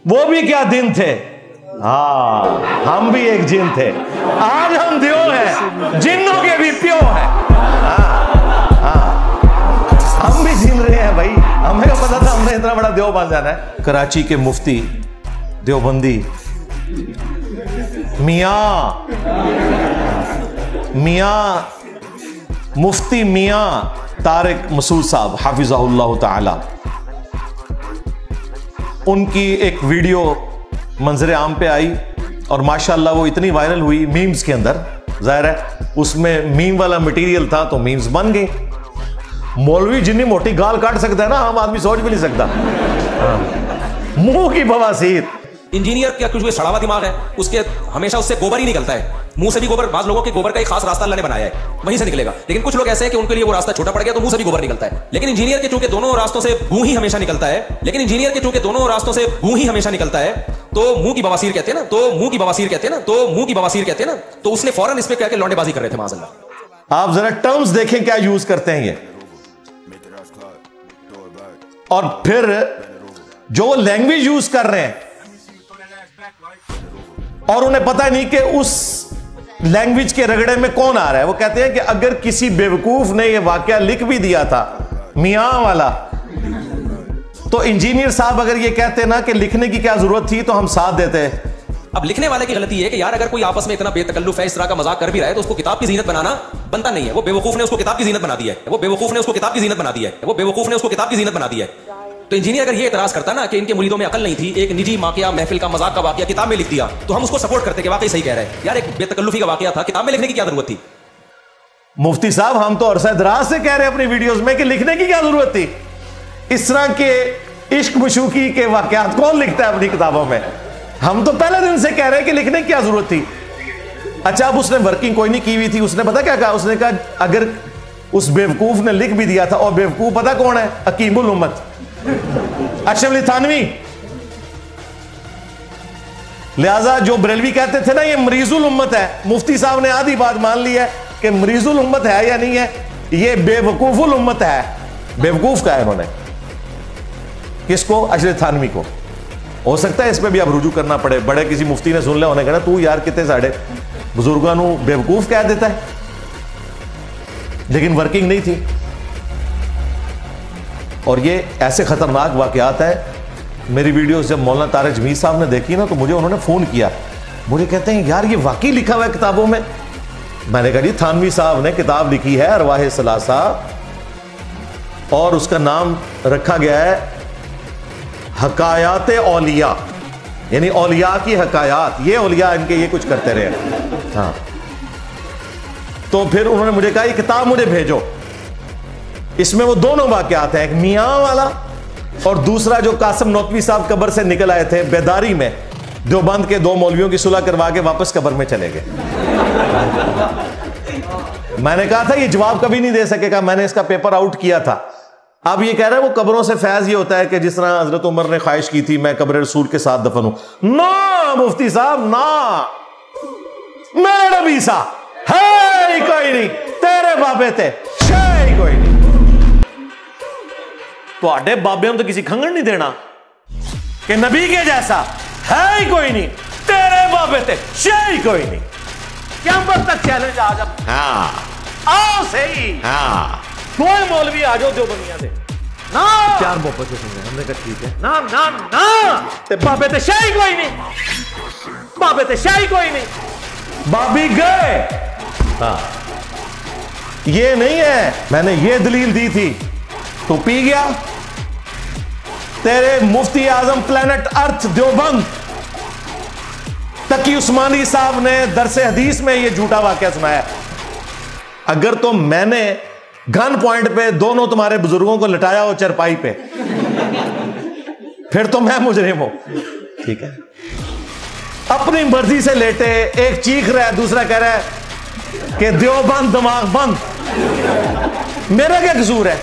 वो भी क्या दिन थे। हाँ, हम भी एक जिन थे, आज हम दियो हैं, जिन्नों के भी प्यो हैं। हम भी जिन रहे हैं भाई, हमें क्या पता था हमने इतना बड़ा देव बन जाना है। कराची के मुफ्ती देवबंदी मियां मुफ्ती मियां तारिक मसूद साहब हाफिज़हुल्लाह ताला, उनकी एक वीडियो मंजर आम पे आई और माशाल्लाह वो इतनी वायरल हुई मीम्स के अंदर। जाहिर है उसमें मीम वाला मटेरियल था तो मीम्स बन गए। मौलवी जितनी मोटी गाल काट सकता है ना, आम आदमी सोच भी नहीं सकता। मुंह की बवासीर। इंजीनियर का कुछ भी सड़ा हुआ दिमाग है, उसके हमेशा उससे गोबर ही निकलता है। मुंह से भी गोबर, बाज लोगों के गोबर का एक खास रास्ता अल्लाह ने बनाया है, वहीं से निकलेगा। लेकिन कुछ लोग ऐसे हैं कि उनके लिए वो रास्ता छोटा पड़ गया तो मुंह से भी गोबर निकलता है। लेकिन इंजीनियर के चूंकि दोनों रास्तों से गूं ही हमेशा निकलता है, तो मुंह की बवासीर कहते हैं ना, तो उसने फौरन इस पे कह के लौंडेबाजी कर रहे थे माज़अल्लाह। आप जरा टर्म्स देखें क्या यूज करते हैं ये, और फिर जो वो लैंग्वेज यूज कर रहे हैं और उन्हें पता नहीं कि उस लैंग्वेज के रगड़े में कौन आ रहा है। वो कहते हैं कि अगर किसी बेवकूफ ने यह वाकया लिख भी दिया था मियां वाला, तो इंजीनियर साहब अगर ये कहते ना कि लिखने की क्या जरूरत थी तो हम साथ देते। अब लिखने वाले की गलती है कि यार अगर कोई आपस में इतना बेतकल्लुफ है, इस तरह का मजाक कर भी रहा है, तो उसको किताब की जीनत बनाना बनता नहीं है। वो बेवकूफ ने उसको किताब की जीनत बना दी है। तो इंजीनियर अगर ये इतराज करता ना कि इनके मुरीदों में अकल नहीं थी, एक निजी वाकया, महफिल का मजाक का वाकया किताब में लिख दिया, तो हम उसको सपोर्ट करते कि वाकई सही कह रहे हैं यार, एक बेतकल्लुफी का वाकया था, किताब में लिखने की क्या जरूरत थी। मुफ्ती साहब हम तो अरसा दराज से कह रहे हैं अपनी वीडियोस में कि लिखने की क्या जरूरत थी। इस तरह के इश्क मशूकी के वाकयात कौन लिखता है अपनी किताबों में। हम तो पहले दिन से कह रहे हैं कि लिखने की क्या जरूरत थी। अच्छा, अब उसने वर्किंग कोई नहीं की हुई थी, उसने पता क्या कहा, उसने कहा अगर उस बेवकूफ ने लिख भी दिया था, और बेवकूफ पता कौन है, हकीमुल उम्मत अशरफ अली थानवी। लिहाजा जो बरेलवी कहते थे ना ये मरीजुल उम्मत है, मुफ्ती साहब ने आधी बात मान ली है कि मरीजुल उम्मत है या नहीं है, ये बेवकूफुल उम्मत है। बेवकूफ का है उन्होंने, किसको, अशरफ अली थानवी को। हो सकता है इस पर भी अब रुजू करना पड़े, बड़े किसी मुफ्ती ने सुन लिया, उन्हें कहना तू यार कितने साढ़े बुजुर्गों को बेवकूफ कह देता है, लेकिन वर्किंग नहीं थी। और ये ऐसे खतरनाक वाकयात है। मेरी वीडियोस जब मौलाना तारिक जमीर साहब ने देखी ना, तो मुझे उन्होंने फोन किया, मुझे कहते हैं यार ये वाकई लिखा हुआ है किताबों में। मैंने कहा जी थानवी साहब ने किताब लिखी है अरवाह सलासा, और उसका नाम रखा गया है हकायात औलिया, यानी औलिया की हकायात। ये औलिया इनके ये कुछ करते रहे। हाँ, तो फिर उन्होंने मुझे कहा ये किताब मुझे भेजो। इसमें वो दोनों वाकयात हैं, एक मियां वाला और दूसरा जो कासिम नौतवी साहब कब्र से निकल आए थे बेदारी में, देवबंद के दो मौलवियों की सुलह करवा के वापस कब्र में चले गए। मैंने कहा था ये जवाब कभी नहीं दे सकेगा, मैंने इसका पेपर आउट किया था। अब ये कह रहा है वो कब्रों से फैज ये होता है कि जिस तरह हजरत उमर ने ख्वाहिश की थी मैं कब्र रसूल के साथ दफन हूं। ना मुफ्ती साहब ना, मेरे नबी सा है कोई नहीं, तेरे बाबे थे शे कोई नहीं, तो आडे बाबे तो किसी खंगण नहीं देना कि नबी के जैसा है ही कोई नहीं, तेरे बाबे थे शे कोई नहीं। क्या तक चैलेंज आ जा, हाँ आओ सही, हाँ कोई मौलवी आ जाओ जो बनिया दे ना, प्यार मोहब्बत से सुन रहे, हमने कहा ठीक है ना ना ना, ते बाबे ते शाही कोई नहीं, बाबे ते शाही कोई नहीं, बाबी गए। हाँ ये नहीं है, मैंने ये दलील दी थी तो पी गया। तेरे मुफ्ती आजम प्लेनेट अर्थ देवबंद तकी उस्मानी साहब ने दरसे हदीस में ये झूठा वाकया सुनाया। अगर तो मैंने गन पॉइंट पे दोनों तुम्हारे बुजुर्गों को लटाया हो चरपाई पे, फिर तो मैं मुजरिम हूं, ठीक है। अपनी मर्जी से लेटे, एक चीख रहा है दूसरा कह रहा है कि देवबंद दिमाग बंद, मेरा क्या कसूर है।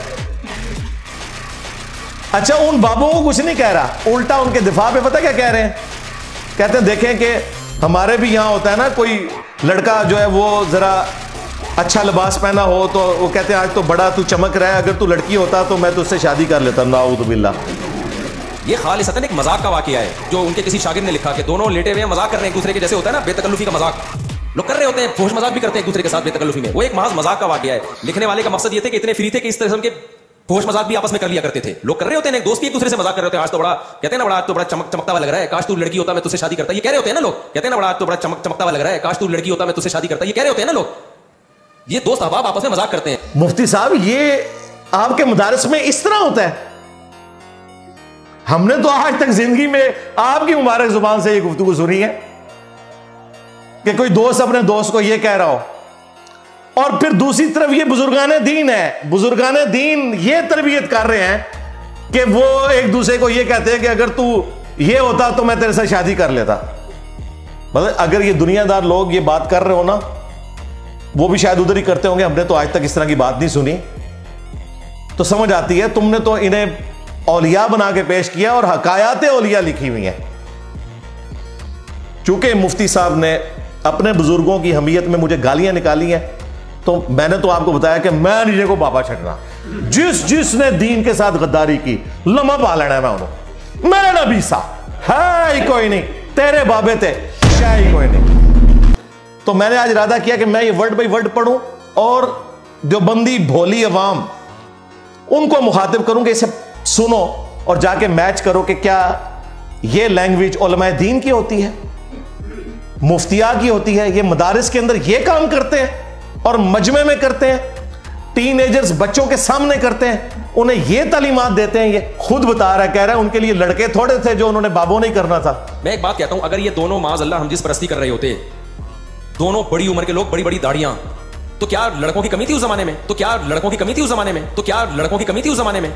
अच्छा उन बाबों को कुछ नहीं कह रहा, उल्टा उनके दिफा पे पता क्या कह रहे हैं, कहते हैं देखें कि हमारे भी यहां होता है ना, कोई लड़का जो है वो जरा अच्छा लिबास पहना हो तो वो कहते हैं आज तो बड़ा तू चमक रहा है, अगर तू लड़की होता तो मैं तुझसे शादी कर लेता। नाऊज़ बिल्लाह, ये खालिसतन एक मजाक का वाकया है जो उनके किसी शागिर्द ने लिखा कि दोनों लेटे हुए मजाक कर रहे हैं एक दूसरे के, जैसे होता है ना बेतकल्लुफी का मजाक, लोग कर रहे होते हैं, फोश मजाक भी करते हैं एक दूसरे के साथ बेतकल्लुफी में। वो एक महज मजाक का वाकया है। लिखने वाले का मकसद ये थे कि इतने फ्री थे कि इस तरह के फोश मजाक भी आपस में कर लिया करते थे। लोग कर रहे होते हैं, एक दोस्त भी एक दूसरे से मजाक कर रहे होते हैं, आज तो बड़ा कहते हैं ना, बड़ा आज तो बड़ा चमकता हुआ लग रहा है, काश तू लड़की होता मैं तुझसे शादी करता। ये कह रहे होते हैं ना लोग, कहते हैं ना, बड़ा आज तो बड़ा चमकता हुआ लग रहा है, काश तू लड़की होता मैं तुझसे शादी करता। ये कह रहे होते हैं ना लोग, ये दोस्त अहबाब आपस में मजाक करते हैं। मुफ्ती साहब, ये आपके मदारिस में इस तरह होता है? हमने तो आज तक जिंदगी में आपकी मुबारक जुबान से ये गुफ्तगू सुनी है कि कोई दोस्त अपने दोस्त को ये कह रहा हो। और फिर दूसरी तरफ ये बुजुर्गाने दीन है, बुजुर्गाने दीन ये तरबियत कर रहे हैं कि वो एक दूसरे को ये कहते हैं कि अगर तू ये होता तो मैं तेरे साथ शादी कर लेता। मतलब अगर ये दुनियादार लोग ये बात कर रहे हो ना, वो भी शायद उधर ही करते होंगे। हमने तो आज तक इस तरह की बात नहीं सुनी। तो समझ आती है तुमने तो इन्हें औलिया बना के पेश किया और हकायाते औलिया लिखी हुई हैं। चूंकि मुफ्ती साहब ने अपने बुजुर्गों की हमीयत में मुझे गालियां निकाली हैं, तो मैंने तो आपको बताया कि मैं नहीं को बाबा छटना। जिसने दीन के साथ गद्दारी की लम्हा पा लेना है मैं उन्होंने। मेरा नबी सा है ही कोई नहीं, तेरे बाबे थे शाही कोई नहीं। तो मैंने आज इरादा किया कि मैं ये वर्ड बाई वर्ड पढ़ूं और देवबंदी भोली अवाम उनको मुखातिब करूं कि इसे सुनो और जाके मैच करो कि क्या ये लैंग्वेज उलमाए दीन की होती है, मुफ्तिया की होती है, ये मदारिस के अंदर ये काम करते हैं और मजमे में करते हैं, टीनेजर्स बच्चों के सामने करते हैं, उन्हें ये तालीमात देते हैं। ये खुद बता रहा है, कह रहा है उनके लिए लड़के थोड़े थे जो उन्होंने बाबों नहीं करना था। मैं एक बात कहता हूं, अगर ये दोनों माज अल्लाह हम जिस परस्ती कर रहे होते, दोनों बड़ी उम्र के लोग, बड़ी बड़ी दाढ़ियां, तो क्या लड़कों की कमी थी उस जमाने में? तो क्या लड़कों की कमी थी उस जमाने में? तो क्या लड़कों की कमी थी उस जमाने में?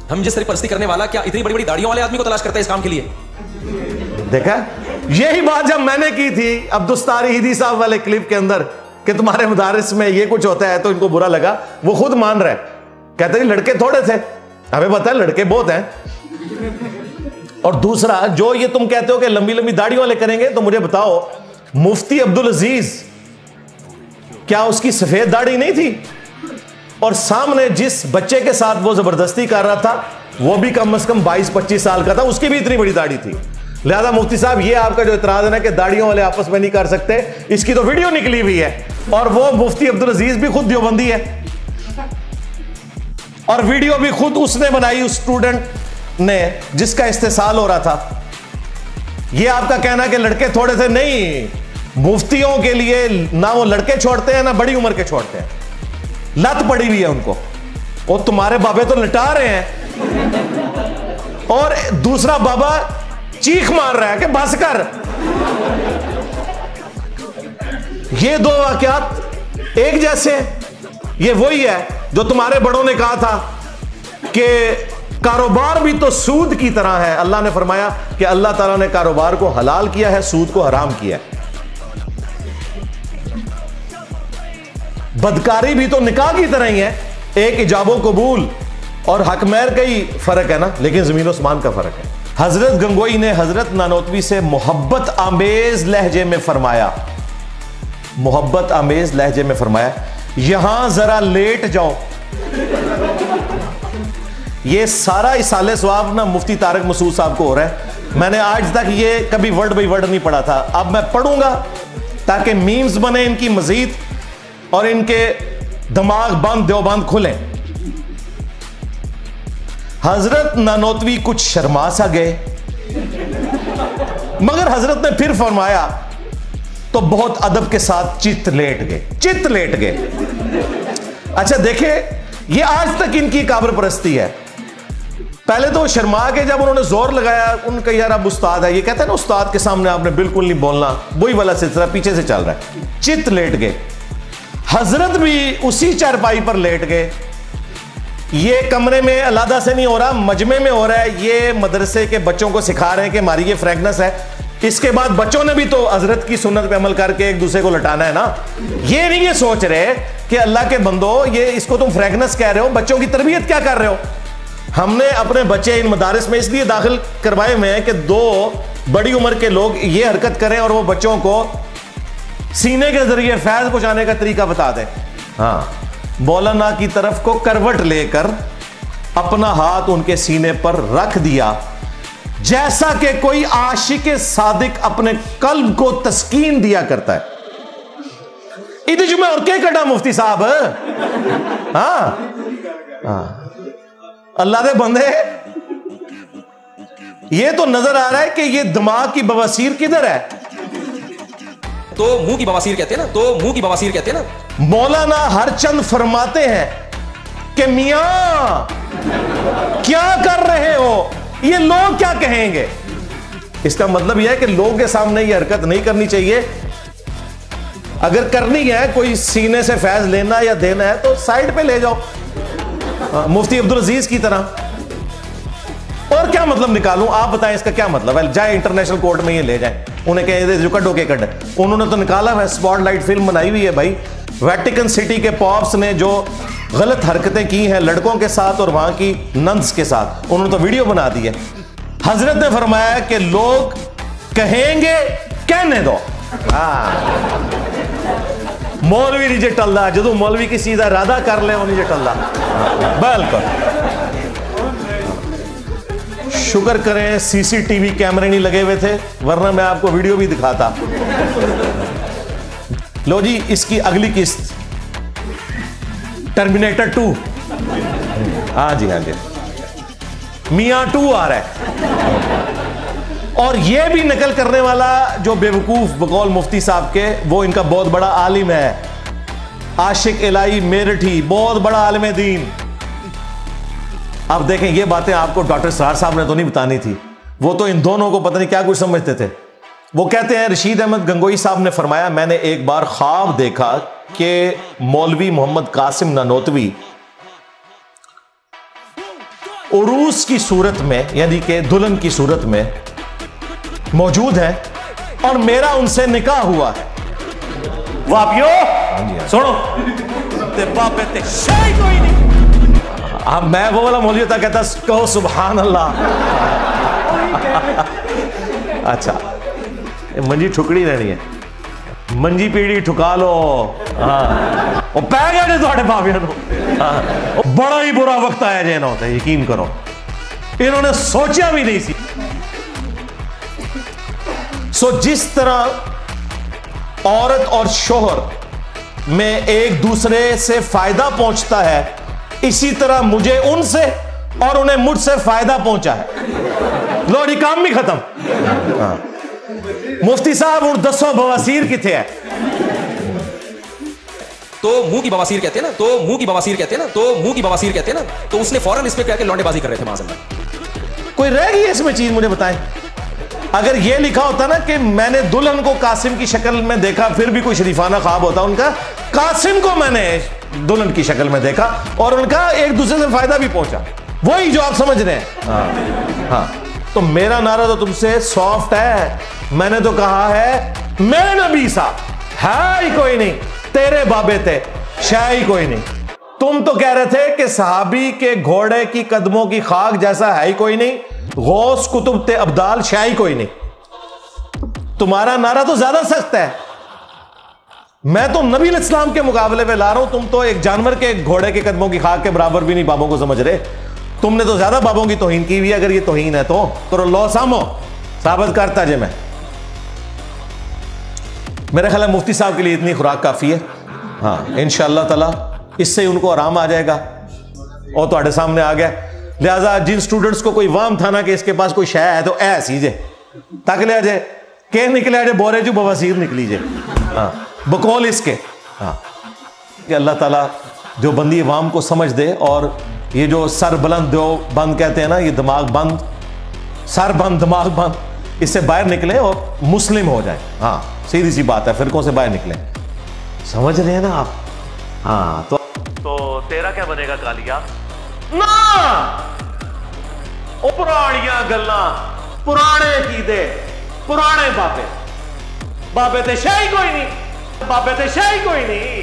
हम जिस तरह परस्ती करने वाला क्या इतनी बड़ी बड़ी दाढ़ियों वाले आदमी को तलाश करता है इस काम के लिए? देखा, यही बात जब मैंने की थी अब्दुस्तारी हिदी साहब वाले क्लिप के अंदर कि तुम्हारे मदारिस में ये कुछ होता है, तो इनको बुरा लगा। वो खुद मान रहे, कहते हैं लड़के थोड़े थे, हमें पता है लड़के बहुत हैं। और दूसरा, जो ये तुम कहते हो कि लंबी लंबी दाढ़ी वाले करेंगे, तो मुझे बताओ मुफ्ती अब्दुल अजीज, क्या उसकी सफेद दाढ़ी नहीं थी? और सामने जिस बच्चे के साथ वो जबरदस्ती कर रहा था वो भी कम से कम 22-25 साल का था, उसकी भी इतनी बड़ी दाढ़ी थी। लिहाजा मुफ्ती साहब, ये आपका जो इतराज है ना कि दाढ़ियों वाले आपस में नहीं कर सकते, इसकी तो वीडियो निकली हुई है। और वो मुफ्ती अब्दुल अजीज भी खुद देवबंदी है और वीडियो भी खुद उसने बनाई, उस स्टूडेंट ने जिसका इस्तेसाल हो रहा था। ये आपका कहना कि लड़के थोड़े थे, नहीं, मुफ्तियों के लिए ना वो लड़के छोड़ते हैं ना बड़ी उम्र के छोड़ते हैं, लत पड़ी हुई है उनको। और तुम्हारे बाबे तो लटा रहे हैं और दूसरा बाबा चीख मार रहा है कि बस कर। ये दो वाकयात एक जैसे, ये वही है जो तुम्हारे बड़ों ने कहा था कि कारोबार भी तो सूद की तरह है। अल्लाह ने फरमाया कि अल्लाह ताला ने कारोबार को हलाल किया है, सूद को हराम किया है। बदकारी भी तो निकाह की तरह ही है, एक इजाबो कबूल और हक महर का ही फर्क है ना, लेकिन जमीन आसमान का फर्क है। हजरत गंगोई ने हजरत नानोतवी से मोहब्बत आमेज लहजे में फरमाया, मोहब्बत आमेज लहजे में फरमाया, यहां जरा लेट जाओ। ये सारा इसाले सवाब ना मुफ्ती तारिक मसूद साहब को हो रहा है। मैंने आज तक ये कभी वर्ड बाई वर्ड नहीं पढ़ा था, अब मैं पढ़ूंगा ताकि मीम्स बने इनकी मजीद और इनके दिमाग बंद देवबंद खुले। हजरत नानोतवी कुछ शर्मा सा गए, मगर हजरत ने फिर फरमाया तो बहुत अदब के साथ चित लेट गए, चित लेट गए। अच्छा देखे, ये आज तक इनकी काबर परस्ती है। पहले तो शर्मा के जब उन्होंने जोर लगाया, उनका यार अब उस्ताद है, ये कहते हैं ना उस्ताद के सामने आपने बिल्कुल नहीं बोलना, वही वाला सिलसिला पीछे से चल रहा है। चित लेट गए, हजरत भी उसी चारपाई पर लेट गए। ये कमरे में अलहदा से नहीं हो रहा, मजमे में हो रहा है। ये मदरसे के बच्चों को सिखा रहे हैं कि हमारी ये फ्रेगनेस है। इसके बाद बच्चों ने भी तो हजरत की सुन्नत पे अमल करके एक दूसरे को लटाना है ना। ये नहीं ये सोच रहे कि अल्लाह के बंदो, ये इसको तुम फ्रेगनेस कह रहे हो, बच्चों की तरबियत क्या कर रहे हो। हमने अपने बच्चे इन मदारिस में इसलिए दाखिल करवाए हुए हैं कि दो बड़ी उम्र के लोग ये हरकत करें और वो बच्चों को सीने के जरिए फैज पहुंचाने का तरीका बता दें। हाँ, मौलाना की तरफ को करवट लेकर अपना हाथ उनके सीने पर रख दिया जैसा कि कोई आशिक सादिक अपने कल्ब को तस्कीन दिया करता है। इधर जो मैं और क्या कटा मुफ्ती साहब, हाँ अल्लाह दे बंदे, ये तो नजर आ रहा है कि ये दिमाग की बवासीर किधर है। तो मुंह की बवासीर कहते हैं ना, तो मुंह की बवासीर कहते हैं ना। मौलाना हरचंद फरमाते हैं कि मियां क्या कर रहे हो, ये लोग क्या कहेंगे। इसका मतलब यह है कि लोगों के सामने ये हरकत नहीं करनी चाहिए। अगर करनी है, कोई सीने से फैज लेना या देना है तो साइड पे ले जाओ, मुफ्ती अब्दुल अजीज की तरह। और क्या मतलब निकालूं, आप बताएं इसका क्या मतलब है। जाए इंटरनेशनल कोर्ट में ये ले जाए, उन्हें कहे जो कड्डो के कड, उन्होंने तो निकाला है, स्पॉटलाइट फिल्म बनाई हुई है भाई। वेटिकन सिटी के पॉप्स ने जो गलत हरकतें की हैं लड़कों के साथ और वहां की नन्स के साथ, उन्होंने तो वीडियो बना दी है। हजरत ने फरमाया कि लोग कहेंगे, कहने दो। मौलवी नहीं जे टलदा, जो मौलवी की चीज इरादा कर ले वो नहीं जे टलदा। बिल्कुल, शुक्र करें सीसीटीवी कैमरे नहीं लगे हुए थे, वरना मैं आपको वीडियो भी दिखाता। लो जी, इसकी अगली किस्त टर्मिनेटर 2। हाँ जी, हाँ जी, मियां 2 आ रहा है। और यह भी नकल करने वाला जो बेवकूफ बकौल मुफ्ती साहब के, वो इनका बहुत बड़ा आलिम है, आशिक इलाही मेरठी, बहुत बड़ा आलिम दीन। अब देखें, ये बातें आपको डॉक्टर सरार साहब ने तो नहीं बतानी थी, वो तो इन दोनों को पता नहीं क्या कुछ समझते थे। वो कहते हैं, रशीद अहमद गंगोई साहब ने फरमाया, मैंने एक बार ख्वाब देखा कि मौलवी मोहम्मद कासिम नानोतवी उरूस की सूरत में, यानी कि दुल्हन की सूरत में मौजूद है और मेरा उनसे निकाह हुआ है। वापियो सुनो, ते बापे ते शाही कोई नहीं। अब मैं वो वाला मौलवी था, कहता कहो सुभान अल्लाह। अच्छा, मंजी ठुकड़ी रहनी है, मंजी पीड़ी ठुका लो। हाँ, वो पै गए थोड़े बाबिया को। बड़ा ही बुरा वक्त आया जे ना होता, यकीन करो, इन्होंने सोचा भी नहीं सी। सो जिस तरह औरत और शोहर में एक दूसरे से फायदा पहुंचता है, इसी तरह मुझे उनसे और उन्हें मुझसे फायदा पहुंचा है। लोड़ी काम भी खत्म। मुफ्ती साहब उन 10 बवासीर किथे है। तो मुंह की बवासीर कहते हैं ना, तो मुंह की बवासीर कहते हैं ना, तो मुंह की बवासीर कहते हैं ना। तो उसने फौरन इस पे क्या लौंडेबाजी कर रहे थे माज़अल्लाह। कोई रह गई इसमें चीज, मुझे बताएं। अगर यह लिखा होता ना कि मैंने दुल्हन को कासिम की शक्ल में देखा, फिर भी कोई शरीफाना ख्वाब होता उनका। कासिम को मैंने दुल्हन की शक्ल में देखा और उनका एक दूसरे से फायदा भी पहुंचा, वही जो आप समझ रहे हैं। हाँ, तो मेरा नारा तो तुमसे सॉफ्ट है। मैंने तो कहा है, मेरे नबी साहब है ही कोई नहीं, तेरे बाबे थे शाही कोई नहीं। तुम तो कह रहे थे कि सहाबी के घोड़े की कदमों की खाक जैसा है ही कोई नहीं, गौस कुतुब ते अब्दाल शाही कोई नहीं। तुम्हारा नारा तो ज्यादा सख्त है। मैं तो नबी इस्लाम के मुकाबले में ला रहा हूं, तुम तो एक जानवर के घोड़े के कदमों की खाक के बराबर भी नहीं बाबों को समझ रहे। तुमने तो ज्यादा बाबों की तौहीन की हुई है। अगर ये तौहीन है तो करो, लो सामो साबित करता जे मैं। मेरे ख्याल है मुफ्ती साहब के लिए इतनी खुराक काफी है। हाँ, इंशाअल्लाह ताला इससे उनको आराम आ जाएगा और तुम्हारे सामने आ गया। लिहाजा जिन स्टूडेंट्स को कोई वाम था ना कि इसके पास कोई शय है तो ऐसी जे तक ले आ जाए, के निकले आ जाए, बोरे जो बवासीर निकली जाए। हाँ, बकौल इसके। हाँ, कि अल्लाह ताला जो बंदी वाम को समझ दे, और ये जो सर बुलंद दो बंद कहते हैं ना, ये दिमाग बंद, सर बंद दिमाग बंद, इससे बाहर निकले और मुस्लिम हो जाए। हाँ, सीधी सी बात है, फिरकों से बाहर निकले। समझ रहे हैं ना आप। हाँ, तो तेरा क्या बनेगा कालिया ना। ओ पुरानियां गल्लां, पुराने कीदे, पुराने बाबे, बाबे ते शाही कोई नहीं, बाबे ते शाही कोई नहीं।